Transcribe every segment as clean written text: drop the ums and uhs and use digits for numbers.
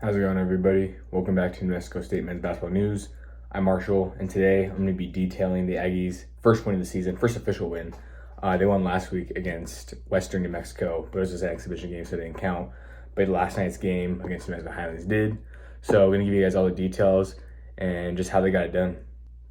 How's it going, everybody? Welcome back to New Mexico State Men's Basketball News. I'm Marshall, and today I'm going to be detailing the Aggies' first win of the season, first official win. They won last week against Western New Mexico, but it was just an exhibition game, so it didn't count. But last night's game against the Mexico Highlands did. So I'm going to give you guys all the details and just how they got it done.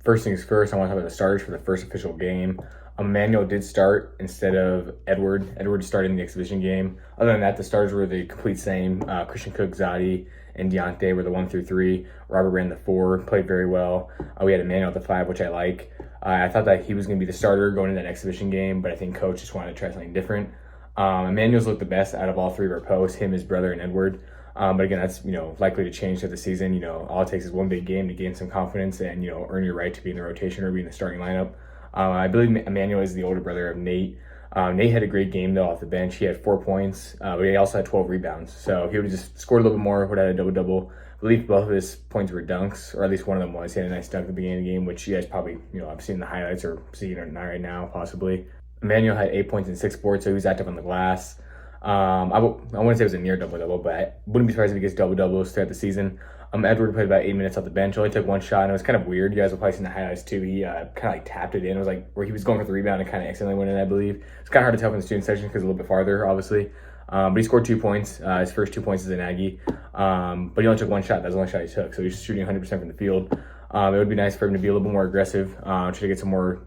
First things first, I want to talk about the starters for the first official game. Emmanuel did start instead of Edward. Edward started in the exhibition game. Other than that, the starters were the complete same. Christian Cook, Zadi, and Deontay were the 1 through 3. Robert ran the 4, played very well. We had Emmanuel at the 5, which I like. I thought that he was going to be the starter going into that exhibition game, but I think coach just wanted to try something different. Emmanuel's looked the best out of all 3 of our posts, him, his brother, and Edward. But again, that's likely to change throughout the season. All it takes is one big game to gain some confidence and earn your right to be in the rotation or be in the starting lineup. I believe Emmanuel is the older brother of Nate. Nate had a great game though off the bench. He had 4 points, but he also had 12 rebounds. So he would have just scored a little bit more, would have had a double-double. I believe both of his points were dunks, or at least one of them was. He had a nice dunk at the beginning of the game, which you guys probably have seen the highlights or seeing it right now possibly. Emmanuel had 8 points and 6 boards, so he was active on the glass. I wouldn't say it was a near double-double, but I wouldn't be surprised if he gets double-doubles throughout the season. Edward played about 8 minutes off the bench, only took 1 shot, and it was kind of weird. You guys will probably see the highlights too. He kind of tapped it in. It was like where he was going for the rebound and kind of accidentally went in, I believe. It's kind of hard to tell from the student section because a little bit farther, obviously. But he scored 2 points. His first 2 points as an Aggie. But he only took 1 shot. That was the only shot he took. So he's shooting 100% from the field. It would be nice for him to be a little bit more aggressive, try to get some more,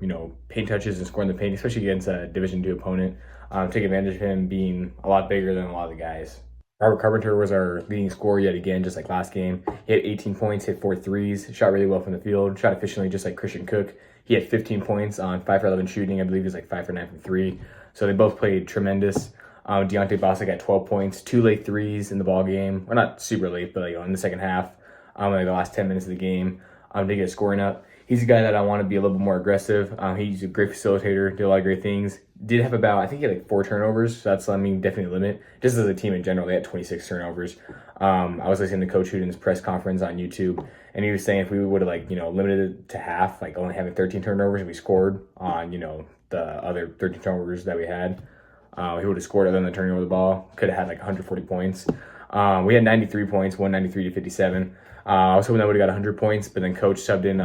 paint touches and score in the paint, especially against a Division II opponent. Take advantage of him being a lot bigger than a lot of the guys. Robert Carpenter was our leading scorer yet again, just like last game. He had 18 points, hit 4 threes, shot really well from the field, shot efficiently just like Christian Cook. He had 15 points on 5 for 11 shooting. I believe he was like 5 for 9 from 3. So they both played tremendous. Deontay Bostic got 12 points, 2 late threes in the ball game. Well, not super late, but in the second half, like the last 10 minutes of the game, to get scoring up. He's a guy that I want to be a little bit more aggressive. He's a great facilitator, did a lot of great things. Did have I think he had like 4 turnovers. So that's, definitely a limit. Just as a team in general, they had 26 turnovers. I was listening to Coach Huden's press conference on YouTube, and he was saying if we would have limited it to half, like only having 13 turnovers, and we scored on, the other 13 turnovers that we had, he would have scored other than the turning over the ball. Could have had like 140 points. We had 93 points, 193 to 57. I was hoping that would have got 100 points, but then coach subbed in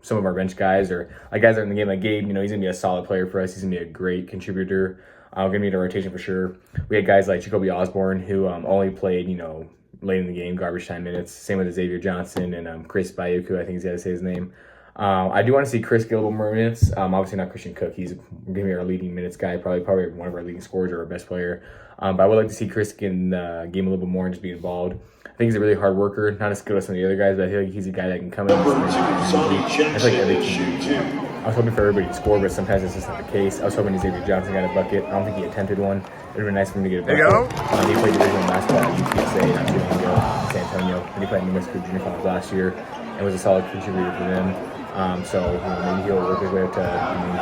some of our bench guys or guys that are in the game like Gabe. He's going to be a solid player for us. He's going to be a great contributor. Going to be in a rotation for sure. We had guys like Jacoby Osborne who only played, late in the game, garbage time minutes. Same with Xavier Johnson and Chris Bayuku, I think he's got to say his name. I do want to see Chris get a little more minutes. Obviously not Christian Cook. He's going to be our leading minutes guy, probably one of our leading scorers or our best player. But I would like to see Chris get in the game a little bit more and just be involved. I think he's a really hard worker, not as good as some of the other guys, but I feel like he's a guy that can come in and I feel like every team. I was hoping for everybody to score, but sometimes it's just not the case. I was hoping Xavier Johnson got a bucket. I don't think he attempted one. It would have been nice for him to get a bucket. There you go. He played division basketball at UTSA not too long ago in San Antonio. And he played in New Mexico Junior Finals last year and was a solid contributor for them. So maybe he'll work his way up to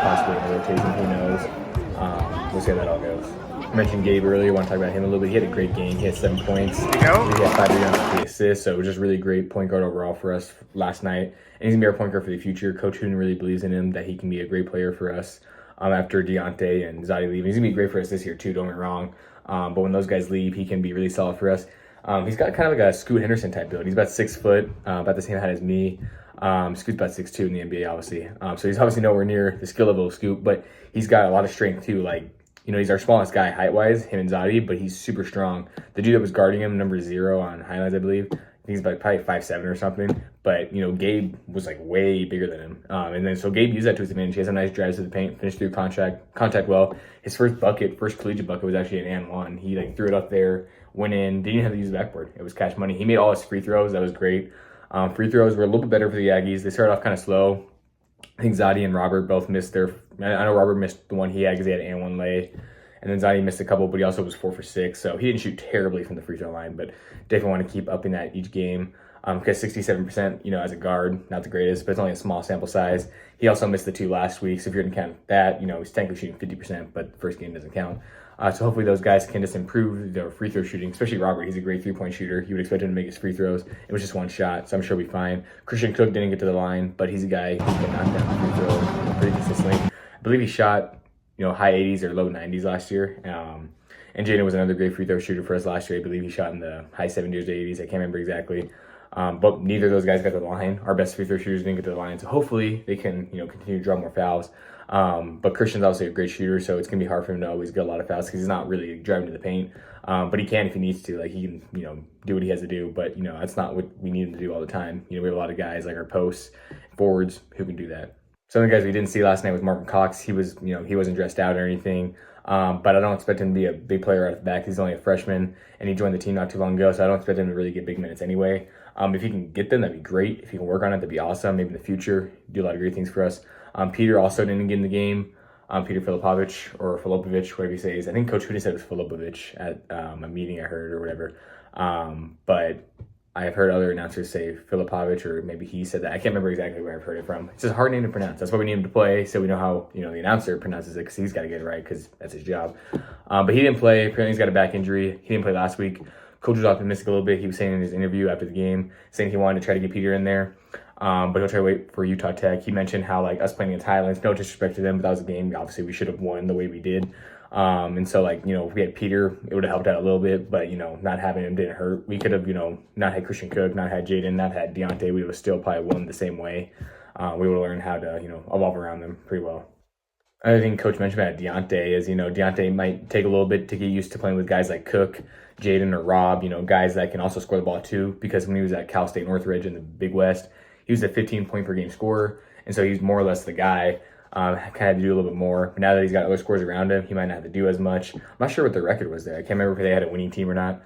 possibly in the rotation. Who knows? We'll see how that all goes. I mentioned Gabe earlier. I want to talk about him a little bit. He had a great game. He had 7 points. He had 5 rebounds and 3 assists. So it was just really great point guard overall for us last night. And he's going to be our point guard for the future. Coach Huden really believes in him, that he can be a great player for us after Deontay and Zadi leave. He's going to be great for us this year too, don't get me wrong. But when those guys leave, he can be really solid for us. He's got kind of like a Scoot Henderson type build. He's about 6 foot, about the same height as me. Scoot's about 6'2" in the NBA, obviously. So he's obviously nowhere near the skill level of Scoot, but he's got a lot of strength too. He's our smallest guy height-wise, him and Zadi, but he's super strong. The dude that was guarding him, number 0 on Highlands, I believe, I think he's probably 5'7" or something. But, Gabe was way bigger than him. And then so Gabe used that to his advantage. He has some nice drives to the paint, finished through contact well. His first collegiate bucket was actually an and one. He threw it up there, went in, didn't even have to use the backboard. It was cash money. He made all his free throws. That was great. Free throws were a little bit better for the Aggies. They started off kind of slow. I think Zadi and Robert both missed their. I know Robert missed the one he had because he had an and one lay. And then Zadi missed a couple, but he also was 4 for 6. So he didn't shoot terribly from the free throw line, but definitely want to keep upping that each game. Because 67%, as a guard, not the greatest, but it's only a small sample size. He also missed the 2 last week. So if you're going to count that, he's technically shooting 50%, but the first game doesn't count. So hopefully those guys can just improve their free throw shooting, especially Robert. He's a great 3-point shooter. You would expect him to make his free throws. It was just 1 shot, so I'm sure he'll be fine. Christian Cook didn't get to the line, but he's a guy who can knock down the free throw pretty consistently. I believe he shot, high 80s or low 90s last year. And Jaden was another great free throw shooter for us last year. I believe he shot in the high 70s or 80s. I can't remember exactly. But neither of those guys got to the line. Our best free throw shooters didn't get to the line. So hopefully they can, continue to draw more fouls. But Christian's obviously a great shooter, so it's going to be hard for him to always get a lot of fouls because he's not really driving to the paint. But he can if he needs to. Like, he can, do what he has to do. But, that's not what we need him to do all the time. We have a lot of guys like our posts, forwards who can do that. Some of the guys we didn't see last night was Marvin Cox. He was, he wasn't dressed out or anything. But I don't expect him to be a big player right off the back. He's only a freshman, and he joined the team not too long ago, so I don't expect him to really get big minutes anyway. If he can get them, that'd be great. If he can work on it, that'd be awesome. Maybe in the future, do a lot of great things for us. Peter also didn't get in the game. Peter Filipovich, or Filipovich, whatever he says. I think Coach Huda said it was Filipovich at a meeting I heard or whatever. But I've heard other announcers say Filipovich, or maybe he said that. I can't remember exactly where I've heard it from. It's just a hard name to pronounce. That's why we need him to play, so we know how the announcer pronounces it, because he's got to get it right, because that's his job. But he didn't play. Apparently he's got a back injury. He didn't play last week. Coach was optimistic a little bit. He was saying in his interview after the game, saying he wanted to try to get Peter in there. But he'll try to wait for Utah Tech. He mentioned how, like, us playing against Highlands, no disrespect to them, but that was a game obviously we should have won the way we did. And so, like, if we had Peter, it would have helped out a little bit, but, not having him didn't hurt. We could have, not had Christian Cook, not had Jaden, not had Deontay. We would have still probably won the same way. We would have learned how to, evolve around them pretty well. Another thing Coach mentioned about Deontay is, Deontay might take a little bit to get used to playing with guys like Cook, Jaden, or Rob, guys that can also score the ball too, because when he was at Cal State Northridge in the Big West, he was a 15-point per game scorer, and so he's more or less the guy. Kind of had to do a little bit more. But now that he's got other scores around him, he might not have to do as much. I'm not sure what the record was there. I can't remember if they had a winning team or not.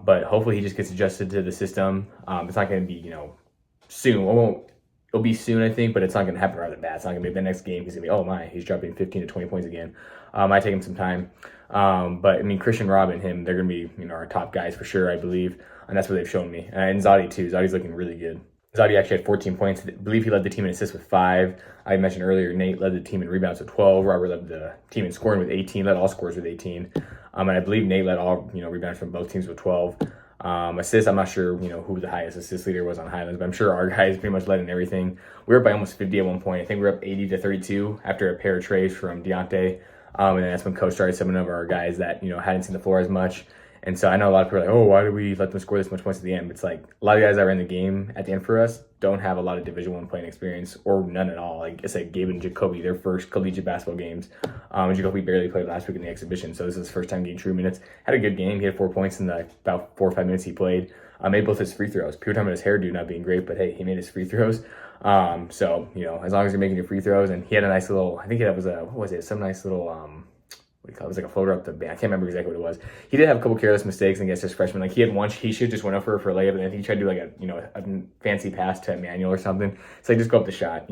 But hopefully he just gets adjusted to the system. It's not going to be, soon. It'll be soon, I think, but it's not going to happen right off the bat. It's not going to be the next game. He's going to be, oh my, he's dropping 15 to 20 points again. Might take him some time. But I mean, Christian, Rob, and him, they're going to be, our top guys for sure, I believe. And that's what they've shown me. And Zadi too. Zadi's looking really good. Zadi actually had 14 points. I believe he led the team in assists with 5. I mentioned earlier, Nate led the team in rebounds with 12. Robert led the team in scoring with 18, led all scorers with 18. And I believe Nate led all, rebounds from both teams with 12. Assists, I'm not sure, who the highest assist leader was on Highlands, but I'm sure our guys pretty much led in everything. We were up by almost 50 at one point. I think we were up 80 to 32 after a pair of trays from Deontay. And then that's when Coach started some of our guys that, hadn't seen the floor as much. And so I know a lot of people are like, oh, why did we let them score this much points at the end? But it's like a lot of guys that were in the game at the end for us don't have a lot of Division I playing experience, or none at all. Like it's like Gabe and Jacoby, their first collegiate basketball games. And Jacoby barely played last week in the exhibition, so this is his first time getting true minutes. Had a good game. He had 4 points in the about 4 or 5 minutes he played. Made both his free throws. People talking about his hairdo not being great, but hey, he made his free throws. So as long as you're making your free throws, and he had a nice little, I think that was a, what was it? Some nice little it was like a floater up the band. I can't remember exactly what it was. He did have a couple careless mistakes against his freshman. Like he had one, he should just went up for a layup, and then he tried to do like a fancy pass to Emmanuel or something. So just go up the shot,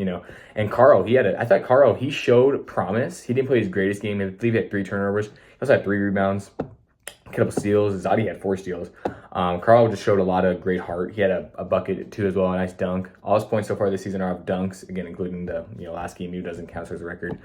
And Carl, I thought Carl, he showed promise. He didn't play his greatest game. I believe he had 3 turnovers. He also had 3 rebounds, a couple steals. Zadi had 4 steals. Carl just showed a lot of great heart. He had a bucket too as well, a nice dunk. All his points so far this season are off dunks, again, including the last game. He doesn't count as a record.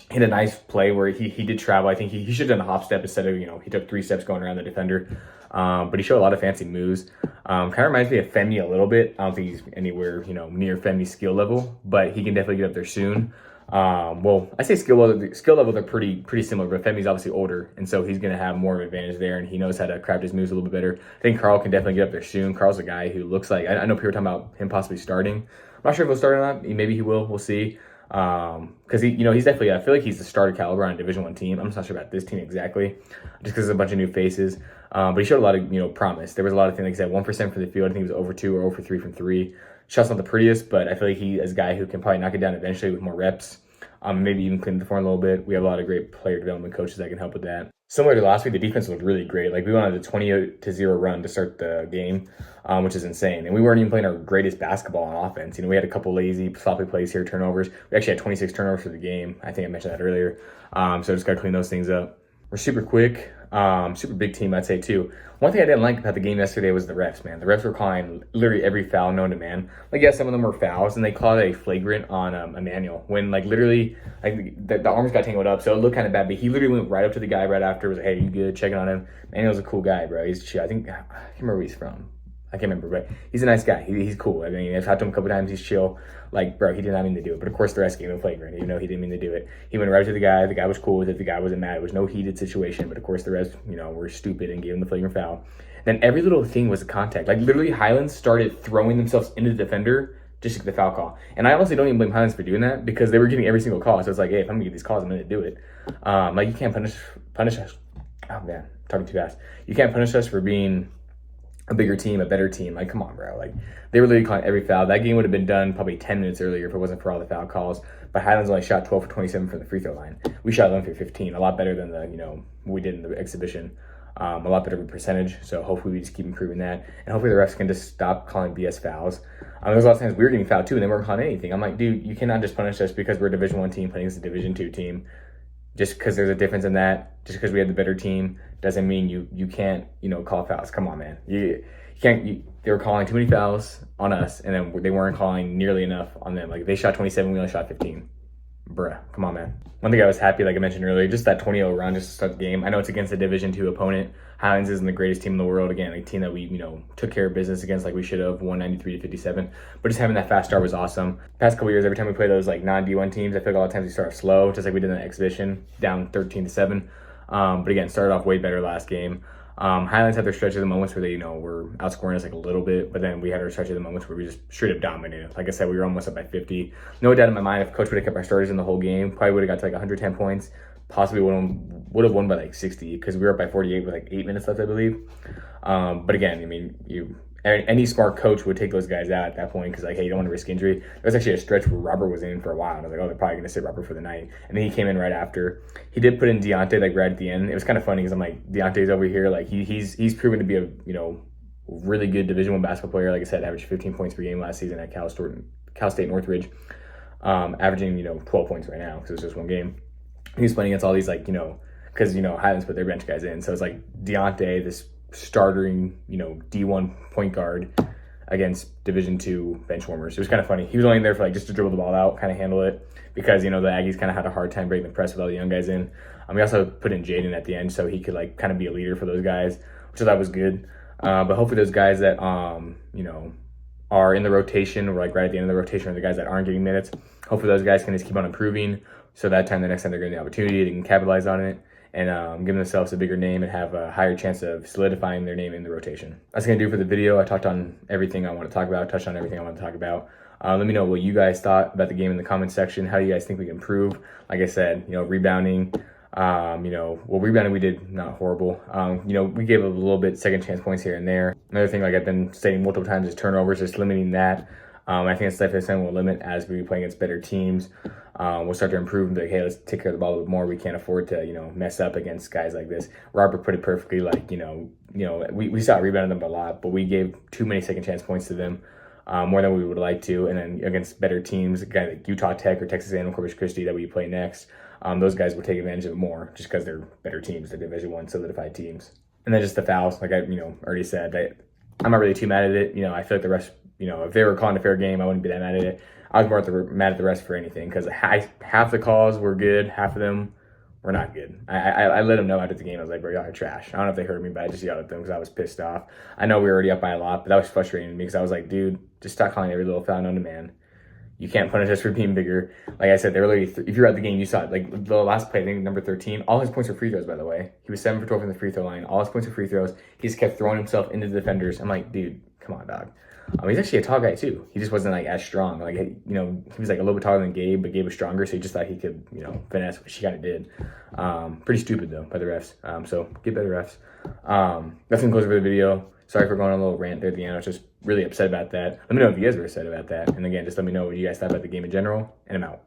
He had a nice play where he did travel. I think he should have done a hop step instead of, he took 3 steps going around the defender. But he showed a lot of fancy moves. Kind of reminds me of Femi a little bit. I don't think he's anywhere, near Femi's skill level, but he can definitely get up there soon. Well, I say skill level, they're pretty similar, but Femi's obviously older, and so he's going to have more of an advantage there, and he knows how to craft his moves a little bit better. I think Carl can definitely get up there soon. Carl's a guy who looks like, I know people are talking about him possibly starting. I'm not sure if he'll start or not. Maybe he will. We'll see. Because he's definitely, I feel like he's the starter caliber on a Division I team. I'm just not sure about this team exactly, just because there's a bunch of new faces. But he showed a lot of promise. There was a lot of things, like I said, 1% for the field. I think he was over 2 or over 3 from 3. Shot's not the prettiest, but I feel like he is a guy who can probably knock it down eventually with more reps. Maybe even clean the form a little bit. We have a lot of great player development coaches that can help with that. Similar to last week, the defense looked really great. Like we went on a 20-0 run to start the game, which is insane. And we weren't even playing our greatest basketball on offense. We had a couple lazy, sloppy plays here, turnovers. We actually had 26 turnovers for the game. I think I mentioned that earlier. So just got to clean those things up. We're super quick, super big team, I'd say too. One thing I didn't like about the game yesterday was the refs, man. The refs were calling literally every foul known to man. Like, yeah, some of them were fouls, and they called it a flagrant on Emmanuel. When, like, literally, like, the arms got tangled up, so it looked kind of bad. But he literally went right up to the guy right after, was like, hey, you good? Checking on him. Emmanuel's a cool guy, bro. He's chill. I can't remember where he's from. I can't remember, but he's a nice guy. He's cool. I mean, I've talked to him a couple times. He's chill. Like, bro, he did not mean to do it. But of course, the rest gave him flagrant, even though he didn't mean to do it. He went right to the guy. The guy was cool with it. The guy wasn't mad. It was no heated situation. But of course, the rest, were stupid and gave him the flagrant foul. Then every little thing was a contact. Like, literally, Highlands started throwing themselves into the defender just to get the foul call. And I honestly don't even blame Highlands for doing that because they were getting every single call. So it's like, hey, if I'm gonna get these calls, I'm gonna do it. Like, you can't punish us. Oh man, talking too fast. You can't punish us for being a bigger team, a better team. Like, come on, bro. Like, they were literally calling every foul. That game would have been done probably 10 minutes earlier if it wasn't for all the foul calls. But Highlands only shot 12 for 27 from the free throw line. We shot 11 for 15, a lot better than what we did in the exhibition. A lot better of a percentage. So hopefully we just keep improving that. And hopefully the refs can just stop calling BS fouls. There's a lot of times we were getting fouled too, and they weren't calling anything. I'm like, dude, you cannot just punish us because we're a Division I team playing against a Division II team. Just because there's a difference in that, just because we had the better team, doesn't mean you can't, call fouls. Come on, man. You can't. They were calling too many fouls on us, and then they weren't calling nearly enough on them. Like, they shot 27, we only shot 15. Bruh, come on, man. One thing I was happy, like I mentioned earlier, just that 20-0 run just to start the game. I know it's against a Division II opponent. Highlands isn't the greatest team in the world. Again, a team that we, took care of business against like we should have, 193-57. But just having that fast start was awesome. Past couple years, every time we play those like non-D1 teams, I feel like a lot of times we start off slow, just like we did in the exhibition, down 13-7. But again, started off way better last game. Highlands had their stretch of the moments where they, were outscoring us like a little bit, but then we had our stretch of the moments where we just straight up dominated. Like I said, we were almost up by 50. No doubt in my mind, if coach would have kept our starters in the whole game, probably would have got to like 110 points, possibly would have won by like 60 because we were up by 48 with like 8 minutes left, I believe. But again, I mean, any smart coach would take those guys out at that point because, like, hey, you don't want to risk injury. There was actually a stretch where Robert was in for a while, and I was like, oh, they're probably going to sit Robert for the night. And then he came in right after. He did put in Deontay, like, right at the end. It was kind of funny because I'm like, Deontay's over here. Like, he's proven to be a, really good Division I basketball player. Like I said, averaged 15 points per game last season at Cal State Northridge, averaging, 12 points right now because it's just one game. He's playing against all these, like, because, Highlands put their bench guys in. So it's like Deontay, this starting, D1 point guard against Division II bench warmers. It was kind of funny. He was only in there for like just to dribble the ball out, kind of handle it because, the Aggies kind of had a hard time breaking the press with all the young guys in. We also put in Jaden at the end so he could like kind of be a leader for those guys, which I thought was good. But hopefully those guys that, are in the rotation or like right at the end of the rotation are the guys that aren't getting minutes. Hopefully those guys can just keep on improving so that the next time they're getting the opportunity, they can capitalize on it and give themselves a bigger name and have a higher chance of solidifying their name in the rotation. That's going to do for the video. I talked on everything I want to talk about, touched on everything I want to talk about. Let me know what you guys thought about the game in the comment section. How do you guys think we can improve? Like I said, rebounding. Rebounding we did not horrible. We gave a little bit second chance points here and there. Another thing, like I've been saying multiple times, is turnovers, just limiting that. I think it's definitely something we'll limit as we play against better teams. We'll start to improve and be like, hey, let's take care of the ball a little bit more. We can't afford to, mess up against guys like this. Robert put it perfectly, like, we saw rebounding them a lot, but we gave too many second chance points to them, more than we would like to. And then against better teams, a guy like Utah Tech or Texas A&M Corpus Christi that we play next, those guys will take advantage of it more just because they're better teams, they're Division I solidified teams. And then just the fouls, like I, already said, I'm not really too mad at it. I feel like the rest, if they were calling a fair game, I wouldn't be that mad at it. I was more mad at the rest for anything because half the calls were good, half of them were not good. I let them know after the game. I was like, bro, y'all are trash. I don't know if they heard me, but I just yelled at them because I was pissed off. I know we were already up by a lot, but that was frustrating to me because I was like, dude, just stop calling every little foul known to man. You can't punish us for being bigger. Like I said, they were literally, if you were at the game, you saw it. Like the last play, I think number 13, all his points were free throws, by the way. He was 7 for 12 from the free throw line. All his points were free throws. He just kept throwing himself into the defenders. I'm like, dude, come on, dog. He's actually a tall guy too. He just wasn't like as strong. Like, he was like a little bit taller than Gabe, but Gabe was stronger, so he just thought he could, finesse, which he kind of did. Pretty stupid though by the refs. So get better refs. That's gonna close for the video. Sorry for going on a little rant there at the end. I was just really upset about that. Let me know if you guys were upset about that. And again, just let me know what you guys thought about the game in general, and I'm out.